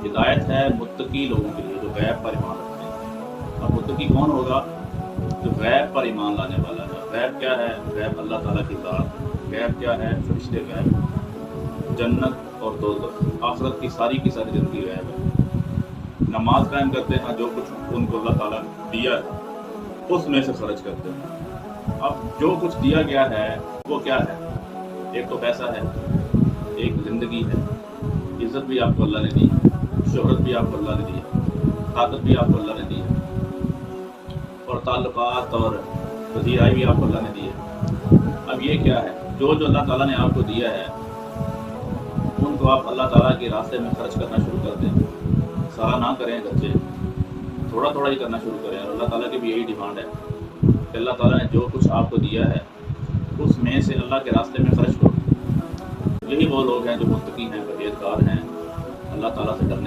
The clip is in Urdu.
ہدایت ہے متقی لوگوں کے لیے جو غیب پر ایمان رکھتے ہیں۔ اب متقی کون ہوگا؟ جو غیب پر ایمان لانے والا ہے۔ غیب کیا ہے؟ غیب اللہ تعالیٰ کی ذات۔ غیب کیا ہے؟ فرشتے غیب، جنت اور دوزخ، آخرت کی ساری زندگی غیب ہے۔ نماز قائم کرتے ہیں، جو کچھ ان کو اللہ تعالیٰ نے دیا ہے اس میں سے خرچ کرتے ہیں۔ اب جو کچھ دیا گیا ہے وہ کیا ہے؟ ایک تو پیسہ ہے، ایک زندگی ہے، عزت بھی آپ کو اللہ نے دی، شہرت بھی آپ کو اللہ نے دی، طاقت بھی آپ کو اللہ نے دی ہے، اور تعلقات اور پذیرائی بھی آپ کو اللہ نے دی ہے۔ اب یہ کیا ہے؟ جو اللہ تعالیٰ نے آپ کو دیا ہے ان کو آپ اللہ تعالیٰ کے راستے میں خرچ کرنا شروع کر دیں۔ سارا نہ کریں خرچے، تھوڑا تھوڑا ہی کرنا شروع کریں۔ اور اللہ تعالیٰ کی بھی یہی ڈیمانڈ ہے کہ اللہ تعالیٰ نے جو کچھ آپ کو دیا ہے اس میں سے اللہ کے راستے میں خرچ کرو۔ یہی وہ لوگ ہیں جو متقی ہیں، پرہیزگار ہیں، اللہ تعالیٰ سے ڈرنے